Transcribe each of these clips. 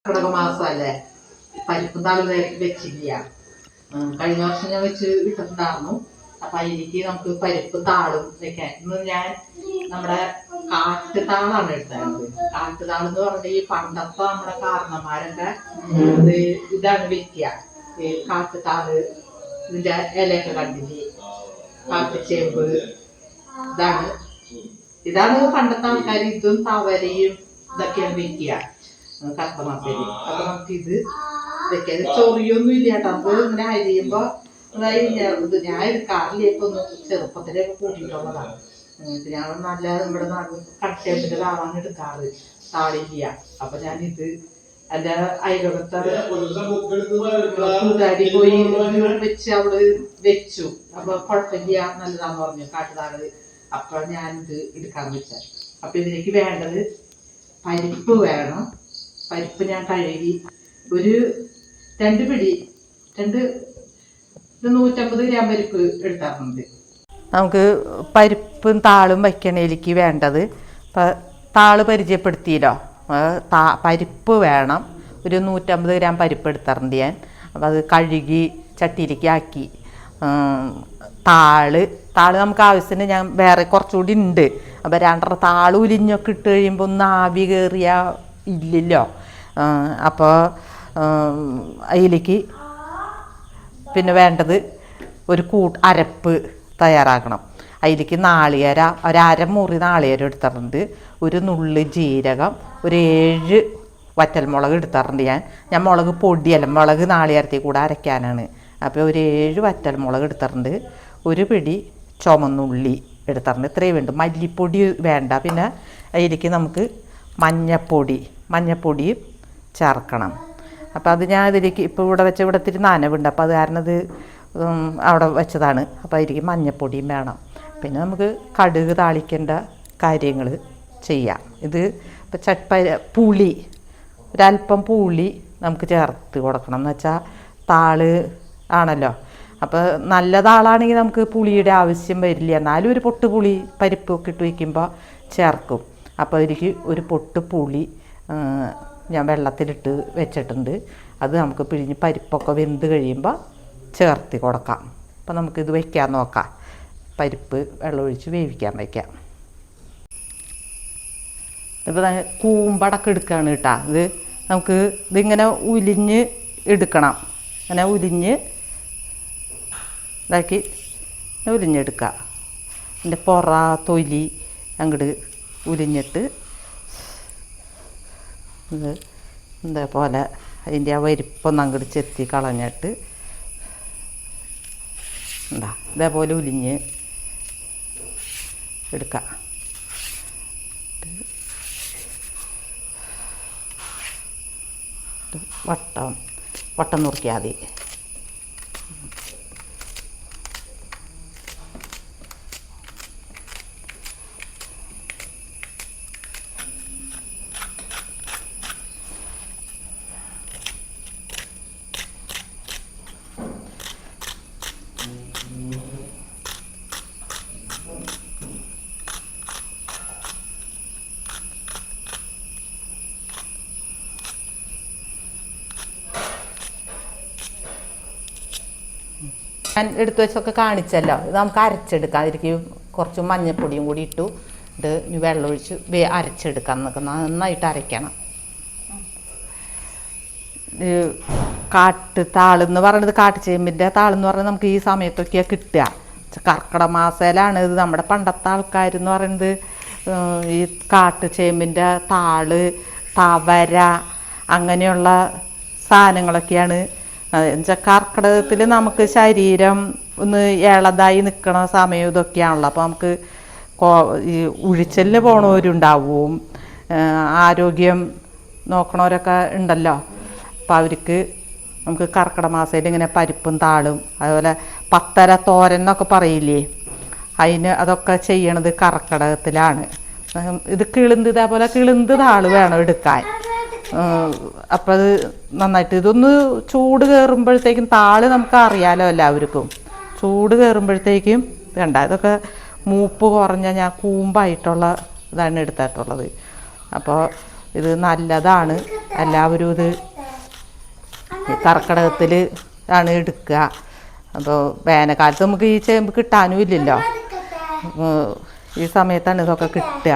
കടകമാസമല്ലേ പരിപ്പും താളും വെച്ചില്ല. കഴിഞ്ഞ വർഷം ഞാൻ വെച്ച് ഇട്ടിട്ടുണ്ടായിരുന്നു. അപ്പൊ അതിലേക്ക് നമുക്ക് പരിപ്പ് താളും വെക്കാൻ. ഇന്ന് ഞാൻ നമ്മുടെ കാട്ടുതാളാണ് എടുത്തത്. കാട്ടുതാള് എന്ന് പറഞ്ഞാൽ ഈ പണ്ടത്തെ നമ്മുടെ കാരണന്മാരൊക്കെ ഇതാണ് വെക്കുക. കാട്ടുതാള് ഇതിന്റെ ഇലയൊക്കെ കണ്ടില്ലേ, കാട്ടുചേമ്പ്, ഇതാണ് പണ്ടത്തെ ആൾക്കാർ. ഇതും തവരയും ഇതൊക്കെയാണ് വെക്കുക കർത്തമാസേരി. അപ്പൊ നമുക്ക് ഇത് വെക്കാം. ചൊറിയൊന്നും ഇല്ല കേട്ടോ. നമുക്ക് ഇങ്ങനെ അരിയുമ്പോ ഇത് ഞാൻ എടുക്കാറില്ല. ഇപ്പൊ ഒന്ന് ചെറുപ്പത്തിലൊക്കെ കൂട്ടിയിട്ടുള്ളതാണ്. ഞാൻ നല്ല നമ്മുടെ കട്ടേപ്പിന്റെ താളാണ് എടുക്കാറ്, താളില്ല. അപ്പൊ ഞാനിത് എന്റെ അയലോകത്തെ കൂട്ടുകാരി പോയി വെച്ച് അവള് വെച്ചു. അപ്പൊ കുഴപ്പമില്ല, നല്ലതാന്ന് പറഞ്ഞു കാട്ടുതാള്. അപ്പൊ ഞാനിത് എടുക്കാന്ന് വെച്ചാൽ. അപ്പൊ ഇതിലേക്ക് വേണ്ടത് പരിപ്പ് വേണം. പരിപ്പ് ഞാൻ കഴുകി ഒരു 2 പിടി 150 ഗ്രാം പരിപ്പ് എടുത്താറുണ്ട്. നമുക്ക് പരിപ്പും താളും വയ്ക്കണേലേക്ക് വേണ്ടത് താള് പരിചയപ്പെടുത്തിയല്ലോ. പരിപ്പ് വേണം. ഒരു 150 ഗ്രാം പരിപ്പ് എടുത്താറുണ്ട് ഞാൻ. അപ്പോൾ അത് കഴുകി ചട്ടിയിലേക്ക് ആക്കി. താള് നമുക്ക് ആവശ്യത്തിന് ഞാൻ വേറെ കുറച്ചുകൂടി ഉണ്ട്. അപ്പോൾ 2 താള് ഉലിഞ്ഞൊക്കെ ഇട്ട് കഴിയുമ്പോൾ ഒന്ന് ആവി കയറിയാൽ ഇല്ലല്ലോ. അപ്പോൾ അതിലേക്ക് പിന്നെ വേണ്ടത് ഒരു അരപ്പ് തയ്യാറാക്കണം. അതിലേക്ക് നാളികേരം, ഒരു അരമുറി നാളികേരം എടുത്തിട്ടുണ്ട്. ഒരു നുള്ളി ജീരകം, ഒരു 7 വറ്റൽമുളക് എടുത്തിട്ടുണ്ട് ഞാൻ മുളക് പൊടിയല്ല, മുളക് നാളികേരത്തിൽ കൂടെ അരയ്ക്കാനാണ്. അപ്പോൾ ഒരു 7 വറ്റൽമുളക് എടുത്തിട്ടുണ്ട്. ഒരു പിടി ചുമന്നുള്ളി എടുത്തിട്ടുണ്ട്. ഇത്രയും വേണ്ട. മല്ലിപ്പൊടി വേണ്ട. പിന്നെ അതിലേക്ക് നമുക്ക് മഞ്ഞപ്പൊടിയും ചേർക്കണം. അപ്പോൾ അത് ഞാൻ ഇതിലേക്ക് ഇപ്പോൾ ഇവിടെ ഇത്തിരി നനവുണ്ട്. അപ്പോൾ അത് കാരണം ഇത് അവിടെ വെച്ചതാണ്. അപ്പോൾ അതിലേക്ക് മഞ്ഞപ്പൊടിയും വേണം. പിന്നെ നമുക്ക് കടുക് താളിക്കേണ്ട കാര്യങ്ങൾ ചെയ്യാം. ഇത് ഇപ്പോൾ പുളി, ഒരല്പം പുളി നമുക്ക് ചേർത്ത് കൊടുക്കണം. എന്ന് വെച്ചാൽ താള് ആണല്ലോ. അപ്പോൾ നല്ല താളാണെങ്കിൽ നമുക്ക് പുളിയുടെ ആവശ്യം വരില്ല. എന്നാലും ഒരു പൊട്ട് പുളി പരിപ്പൊക്കെ ഇട്ട് വയ്ക്കുമ്പോൾ ചേർക്കും. അപ്പോൾ അതിലേക്ക് ഒരു പൊട്ട് പുളി ഞാൻ വെള്ളത്തിലിട്ട് വെച്ചിട്ടുണ്ട്. അത് നമുക്ക് പിഴിഞ്ഞ് പരിപ്പൊക്കെ വെന്ത് കഴിയുമ്പോൾ ചേർത്ത് കൊടുക്കാം. അപ്പോൾ നമുക്കിത് വയ്ക്കാൻ നോക്കാം. പരിപ്പ് വെള്ളമൊഴിച്ച് വേവിക്കാൻ വയ്ക്കാം. ഇപ്പോൾ കൂമ്പടക്കം എടുക്കുകയാണ് കേട്ടോ. ഇത് നമുക്ക് ഇതിങ്ങനെ ഉലിഞ്ഞ് എടുക്കണം. അങ്ങനെ ഉലിഞ്ഞെടുക്കുക. ഇതിൻ്റെ തൊലി അങ്ങോട്ട് ഉലിഞ്ഞിട്ട് ഇത് ഇതേപോലെ അതിൻ്റെ ആ വരിപ്പൊന്ന് അങ്ങോട്ട് ചെത്തി കളഞ്ഞിട്ട് ഇതേപോലെ ഉലിഞ്ഞ് എടുക്കുക. വട്ടം നുറുക്കിയാൽ മതി. ഞാൻ എടുത്തു വെച്ചൊക്കെ കാണിച്ചല്ലോ. ഇത് നമുക്ക് അരച്ചെടുക്കാം. അതിലേക്ക് കുറച്ച് മഞ്ഞൾപ്പൊടിയും കൂടി ഇട്ടു. ഇത് വെള്ളമൊഴിച്ച് അരച്ചെടുക്കാം. നമുക്ക് നന്നായിട്ട് അരയ്ക്കണം. കാട്ടുതാളെന്ന് പറയുന്നത് കാട്ടുചേമ്പിൻ്റെ താളെന്ന് പറഞ്ഞാൽ നമുക്ക് ഈ സമയത്തൊക്കെയാണ് കിട്ടുക. കർക്കിടക മാസയിലാണ് ഇത്. നമ്മുടെ പണ്ടത്തെ ആൾക്കാരെന്ന് പറയുന്നത് ഈ കാട്ടുചേമ്പിൻ്റെ താള്, തവര അങ്ങനെയുള്ള സാധനങ്ങളൊക്കെയാണ്. എന്നുവെച്ചാൽ കർക്കിടകത്തിൽ നമുക്ക് ശരീരം ഒന്ന് ഇളതായി നിൽക്കണ സമയം ഇതൊക്കെയാണല്ലോ. അപ്പോൾ നമുക്ക് ഈ ഉഴിച്ചലിന് പോണവരുണ്ടാവും, ആരോഗ്യം നോക്കണവരൊക്കെ ഉണ്ടല്ലോ. അപ്പോൾ അവർക്ക് നമുക്ക് കർക്കിടക മാസത്തിൽ ഇങ്ങനെ പരിപ്പും താളും അതുപോലെ പത്തര തോരൻ എന്നൊക്കെ പറയില്ലേ, അതൊക്കെ ചെയ്യണത് കർക്കിടകത്തിലാണ്. ഇത് ഇതേപോലെ കിളുന്ത് താള് വേണം എടുക്കാൻ. അപ്പം അത് നന്നായിട്ട് ഇതൊന്ന് ചൂട് കയറുമ്പോഴത്തേക്കും താള് നമുക്ക് അറിയാലോ എല്ലാവർക്കും. ചൂട് കയറുമ്പോഴത്തേക്കും വേണ്ട. ഇതൊക്കെ മൂപ്പ് കുറഞ്ഞ ഞാൻ കൂമ്പായിട്ടുള്ള ഇതാണ് എടുത്തിട്ടുള്ളത്. അപ്പോൾ ഇത് നല്ലതാണ്. എല്ലാവരും ഇത് കർക്കിടകത്തിൽ ആണ് എടുക്കുക. അപ്പോൾ വേനൽക്കാലത്ത് നമുക്ക് ഈ ചേമ്പ് കിട്ടാനും ഇല്ലല്ലോ, ഈ സമയത്താണ് ഇതൊക്കെ കിട്ടുക.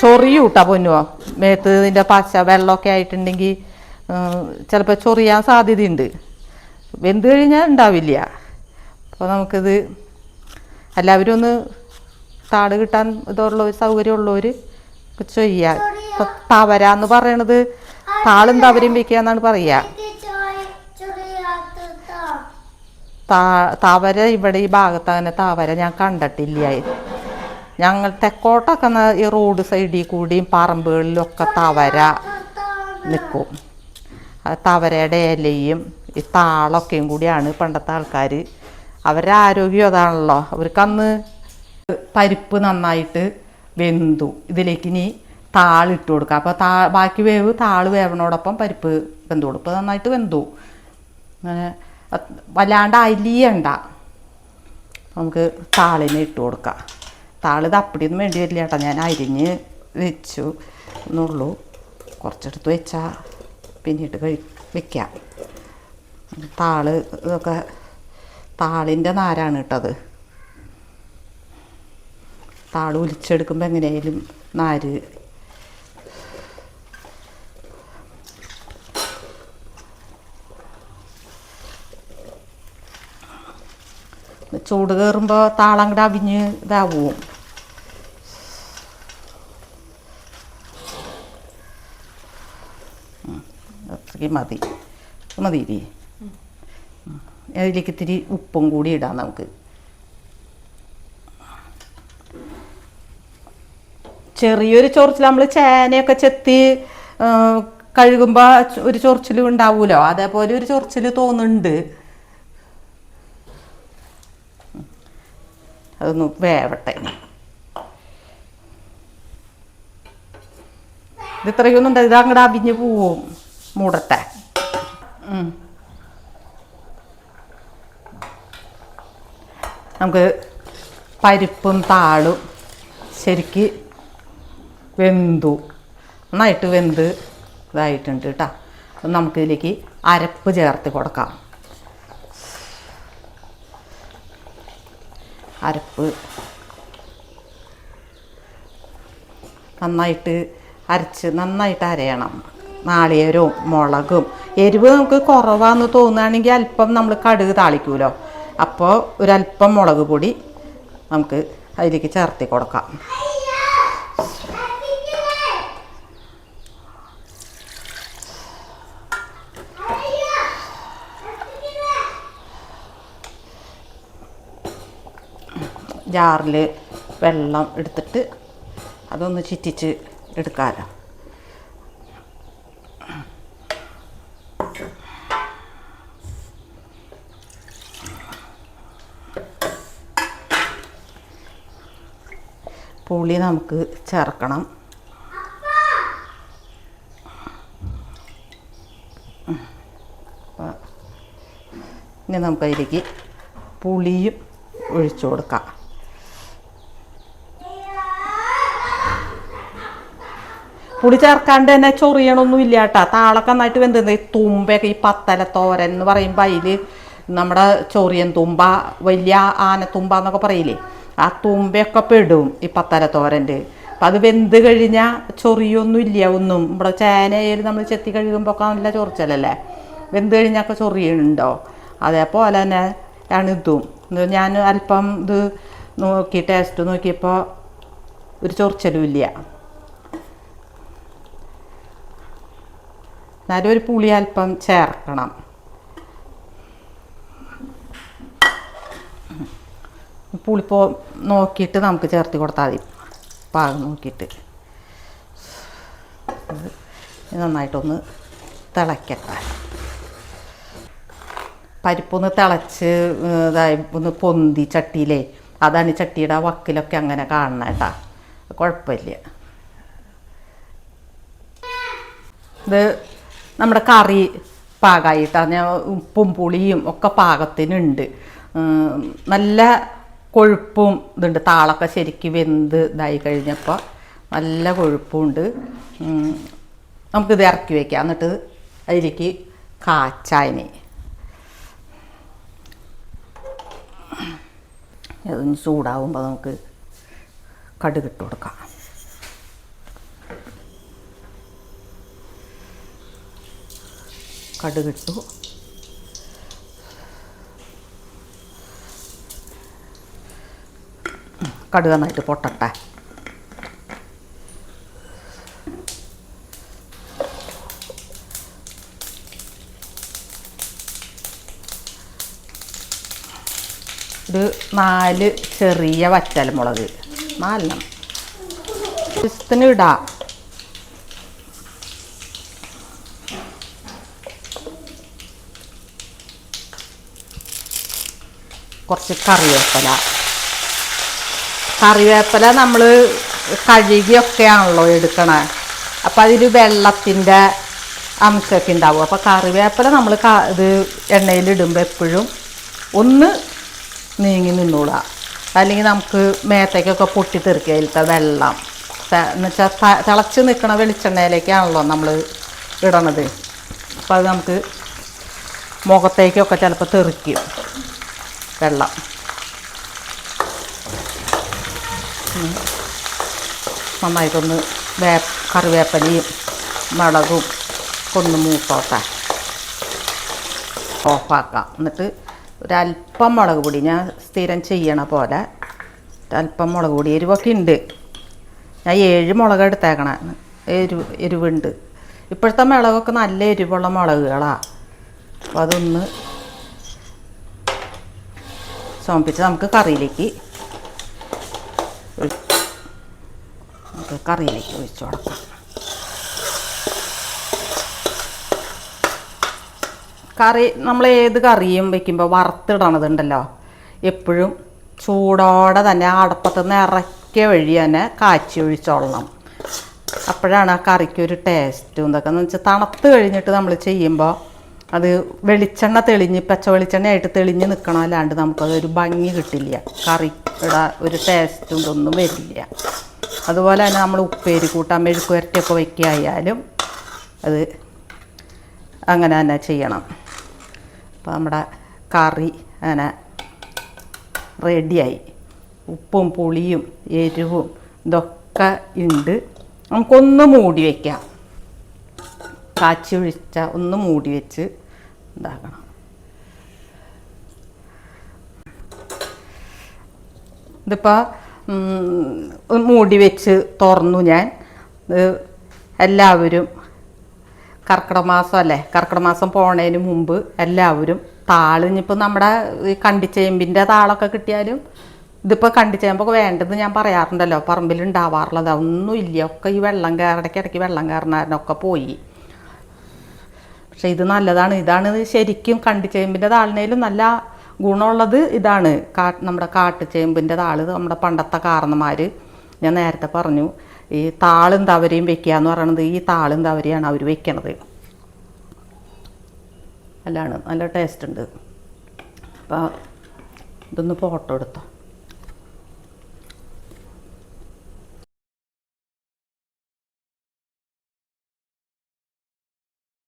ചൊറിയൂട്ടാ പൊന്നുവോ, മേത്ത് ഇതിൻ്റെ പച്ച വെള്ളമൊക്കെ ആയിട്ടുണ്ടെങ്കിൽ ചിലപ്പോൾ ചൊറിയാൻ സാധ്യതയുണ്ട്. വെന്ത് കഴിഞ്ഞാൽ ഉണ്ടാവില്ല. അപ്പോൾ നമുക്കിത് എല്ലാവരും ഒന്ന് താട് കിട്ടാൻ ഇതുള്ള സൗകര്യമുള്ളവർ ചെയ്യുക. ഇപ്പം തവര എന്ന് പറയണത് താളും തവരയും വയ്ക്കുക എന്നാണ് പറയുക. തവര ഇവിടെ ഈ ഭാഗത്ത് അങ്ങനെ തവര ഞാൻ കണ്ടിട്ടില്ല. ഞങ്ങൾ തെക്കോട്ടൊക്കെ ഈ റോഡ് സൈഡിൽ കൂടിയും പറമ്പുകളിലൊക്കെ തവര നിൽക്കും. തവരയുടെ ഇലയും ഈ താളൊക്കെയും കൂടിയാണ് പണ്ടത്തെ ആൾക്കാർ. അവരുടെ ആരോഗ്യം അതാണല്ലോ. അവർക്കന്ന് പരിപ്പ് നന്നായിട്ട് വെന്തു, ഇതിലേക്ക് ഇനി താളിട്ട് കൊടുക്കുക. അപ്പോൾ ബാക്കി വേവ് താള് വേവണോടൊപ്പം പരിപ്പ് വെന്തു കൊടുക്കും. ഇപ്പോൾ നന്നായിട്ട് വെന്തു, വല്ലാണ്ട് അലിയണ്ട. നമുക്ക് താളിനെ ഇട്ട് കൊടുക്കാം. താളിത് അപ്പടിയൊന്നും വേണ്ടി വരില്ല കേട്ടോ, ഞാൻ അരിഞ്ഞ് വെച്ചു എന്നുള്ളൂ. കുറച്ചെടുത്ത് വെച്ചാൽ പിന്നീട് വെക്കാം. താള് ഇതൊക്കെ താളിൻ്റെ നാരാണ് കേട്ടത്. താള് ഒലിച്ചെടുക്കുമ്പോൾ എങ്ങനെയായാലും നാര് ചൂട് കയറുമ്പോൾ താളങ്ങടെ അവിഞ്ഞ് ഇതാവും. അത്രയ്ക്ക് മതിയില്ലേ. അതിലേക്ക് ഇത്തിരി ഉപ്പും കൂടി ഇടാം നമുക്ക്. ചെറിയൊരു ചൊറിച്ചിൽ നമ്മൾ ചേനയൊക്കെ ചെത്തി കഴുകുമ്പോൾ ഒരു ചൊറിച്ചിൽ ഉണ്ടാവുമല്ലോ, അതേപോലെ ഒരു ചൊറിച്ചിൽ തോന്നുന്നുണ്ട്. അതൊന്ന് വേവട്ടെ. ഇത് ഇത്രയൊന്നും ഉണ്ട്, ഇത് അങ്ങോട്ട് അവിഞ്ഞ് പോവും. മൂടട്ടെ. നമുക്ക് പരിപ്പും താളും ശരിക്ക് വെന്തു, നന്നായിട്ട് വെന്ത് ഇതായിട്ടുണ്ട് കേട്ടോ. അപ്പം നമുക്കിതിലേക്ക് അരപ്പ് ചേർത്ത് കൊടുക്കാം. അരപ്പ് നന്നായിട്ട് അരയണം. നാളികേരവും മുളകും എരിവ് നമുക്ക് കുറവാന്ന് തോന്നുകയാണെങ്കിൽ അല്പം നമ്മൾ കടുക് താളിക്കുമല്ലോ, അപ്പോൾ ഒരല്പം മുളക് പൊടി നമുക്ക് അതിലേക്ക് ചേർത്തി കൊടുക്കാം. ജാറിൽ വെള്ളം എടുത്തിട്ട് അതൊന്ന് ചുറ്റിച്ച് എടുക്കാമല്ലോ. പുളി നമുക്ക് ചേർക്കണം. ഇനി നമുക്കതിലേക്ക് പുളിയും ഒഴിച്ചു കൊടുക്കാം. പുളി ചേർക്കാണ്ട് തന്നെ ചൊറിയണമൊന്നും ഇല്ല കേട്ടോ. താളൊക്കെ നന്നായിട്ട് വെന്ത് തുമ്പയൊക്കെ ഈ പത്തല തോരൻ എന്ന് പറയുമ്പോൾ അതിൽ നമ്മുടെ ചൊറിയൻ തുമ്പ, വലിയ ആനത്തുമ്പ എന്നൊക്കെ പറയില്ലേ, ആ തുമ്പയൊക്കെ പെടും ഈ പത്തല തോരൻ്റെ. അപ്പം അത് വെന്ത് കഴിഞ്ഞാൽ ചൊറിയൊന്നും ഇല്ല ഒന്നും. നമ്മുടെ ചേനയിൽ നമ്മൾ ചെത്തി കഴുകുമ്പോൾ ഒക്കെ നല്ല ചൊറിച്ചലല്ലേ, വെന്ത് കഴിഞ്ഞാൽ ചൊറിയുണ്ടോ? അതേപോലെ തന്നെ ആണ് ഇതും. ഞാൻ അല്പം ഇത് നോക്കി ടേസ്റ്റ് നോക്കിയപ്പോൾ ഒരു ചൊറിച്ചലും ഇല്ല. എന്നാലും ഒരു പുളി അല്പം ചേർക്കണം. പുളിപ്പോൾ നോക്കിയിട്ട് നമുക്ക് ചേർത്ത് കൊടുത്താൽ മതി, പാകം നോക്കിയിട്ട്. നന്നായിട്ടൊന്ന് തിളയ്ക്കട്ടെ. പരിപ്പൊന്ന് തിളച്ച് ഇതായി ഒന്ന് പൊന്തി ചട്ടിയിലേ, അതാണ് ഈ ചട്ടിയുടെ വക്കിലൊക്കെ അങ്ങനെ കാണണം കേട്ടോ, കുഴപ്പമില്ല. ഇത് നമ്മുടെ കറി പാകമായിട്ടാണ്. ഉപ്പും പുളിയും ഒക്കെ പാകത്തിനുണ്ട്. നല്ല കൊഴുപ്പും ഇതുണ്ട്. താളൊക്കെ ശരിക്കും വെന്ത് ഇതായി കഴിഞ്ഞപ്പോൾ നല്ല കൊഴുപ്പുണ്ട്. നമുക്കിത് ഇറക്കി വയ്ക്കാം. എന്നിട്ട് അതിലേക്ക് കാച്ചായന് അതൊന്ന് ചൂടാവുമ്പോൾ നമുക്ക് കടുകിട്ട് കൊടുക്കാം. കടുകിട്ടു. കടുക് നന്നായിട്ട് പൊട്ടട്ടെ. ഒരു 4 ചെറിയ വറ്റൽമുളക്, 4 ഇഷ്ടത്തിന് ഇടാം. കുറച്ച് കറിവേപ്പില നമ്മൾ കഴുകിയൊക്കെയാണല്ലോ എടുക്കണേ. അപ്പം അതിൽ വെള്ളത്തിൻ്റെ അംശമൊക്കെ ഉണ്ടാവും. അപ്പോൾ കറിവേപ്പില നമ്മൾ ഇത് എണ്ണയിലിടുമ്പോൾ എപ്പോഴും ഒന്ന് നീങ്ങി നിന്നോളാം. അല്ലെങ്കിൽ നമുക്ക് മേത്തേക്കൊക്കെ പൊട്ടിത്തെറിക്കുക അതിലത്തെ വെള്ളം. എന്നുവെച്ചാൽ തിളച്ച് നിൽക്കണ വെളിച്ചെണ്ണയിലേക്കാണല്ലോ നമ്മൾ ഇടണത്. അപ്പോൾ അത് നമുക്ക് മുഖത്തേക്കൊക്കെ ചിലപ്പോൾ തെറിക്കും വെള്ളം. നന്നായിട്ടൊന്ന് കറിവേപ്പിലയും മുളകും ഒന്ന് മൂത്തോട്ടെ. ഓഫാക്കാം. എന്നിട്ട് ഒരല്പം മുളക് പൊടി, ഞാൻ സ്ഥിരം ചെയ്യണ പോലെ ഒരല്പം മുളക് പൊടി. എരിവൊക്കെ ഉണ്ട്. ഞാൻ 7 മുളക് എടുത്തേക്കണേ. എരിവുണ്ട്. ഇപ്പോഴത്തെ മുളകൊക്കെ നല്ല എരിവുള്ള മുളകുകളാണ്. അപ്പോൾ അതൊന്ന് ചോപ്പിച്ച് നമുക്ക് കറിയിലേക്ക് ഒഴിച്ചു കൊടുക്കാം. കറി നമ്മൾ ഏത് കറിയും വയ്ക്കുമ്പോൾ വറുത്തിടണതുണ്ടല്ലോ, എപ്പോഴും ചൂടോടെ തന്നെ അടപ്പത്ത് നിന്ന് ഇറക്കിയ വഴി തന്നെ കാച്ചി ഒഴിച്ചോളണം. അപ്പോഴാണ് ആ കറിക്കൊരു ടേസ്റ്റും ഇതൊക്കെ. എന്ന് വെച്ചാൽ തണുത്ത് കഴിഞ്ഞിട്ട് നമ്മൾ ചെയ്യുമ്പോൾ അത് വെളിച്ചെണ്ണ തെളിഞ്ഞ് പച്ച വെളിച്ചെണ്ണയായിട്ട് തെളിഞ്ഞ് നിൽക്കണം. അല്ലാണ്ട് നമുക്കതൊരു ഭംഗി കിട്ടില്ല. കറിയുടെ ഒരു ടേസ്റ്റും ഇതൊന്നും വരില്ല. അതുപോലെ തന്നെ നമ്മൾ ഉപ്പേരി കൂട്ടാൻ മെഴുക്കുവരട്ടിയൊക്കെ വയ്ക്കായാലും അത് അങ്ങനെ തന്നെ ചെയ്യണം. അപ്പോൾ നമ്മുടെ കറി അങ്ങനെ റെഡിയായി. ഉപ്പും പുളിയും എരിവും ഇതൊക്കെ ഉണ്ട്. നമുക്കൊന്ന് മൂടി വയ്ക്കാം. കാച്ചി ഒഴിച്ച ഒന്ന് മൂടി വെച്ച് ഉണ്ടാക്കണം. ഇതിപ്പോൾ മൂടി വെച്ച് തുറന്നു ഞാൻ. എല്ലാവരും കർക്കിടക മാസം അല്ലേ, കർക്കിടക മാസം പോണതിന് മുമ്പ് എല്ലാവരും താളിഞ്ഞിപ്പോൾ നമ്മുടെ ഈ കണ്ടിച്ചേമ്പിൻ്റെ താളൊക്കെ കിട്ടിയാലും, ഇതിപ്പോൾ കണ്ടിച്ചേമ്പൊക്കെ വേണ്ടത് ഞാൻ പറയാറുണ്ടല്ലോ, പറമ്പിൽ ഉണ്ടാവാറുള്ളത് ഒന്നുമില്ല. ഒക്കെ ഈ വെള്ളം ഇടയ്ക്കിടയ്ക്ക് വെള്ളം കയറുന്നതിനൊക്കെ പോയി. പക്ഷെ ഇത് നല്ലതാണ്. ഇതാണ് ശരിക്കും കണ്ടിച്ചേമ്പിൻ്റെ താളിനേലും നല്ല ഗുണമുള്ളത് ഇതാണ്. നമ്മുടെ കാട്ടുചേമ്പിൻ്റെ താള് നമ്മുടെ പണ്ടത്തെ കാരണന്മാർ, ഞാൻ നേരത്തെ പറഞ്ഞു, ഈ താളും തവരയും വെക്കുക എന്ന് പറയുന്നത് ഈ താളും തവരയാണ് അവർ വെക്കണത്. അല്ലാണ് നല്ല ടേസ്റ്റ് ഉണ്ട്. അപ്പോൾ ഇതൊന്ന് ഫോട്ടോ എടുത്തോ.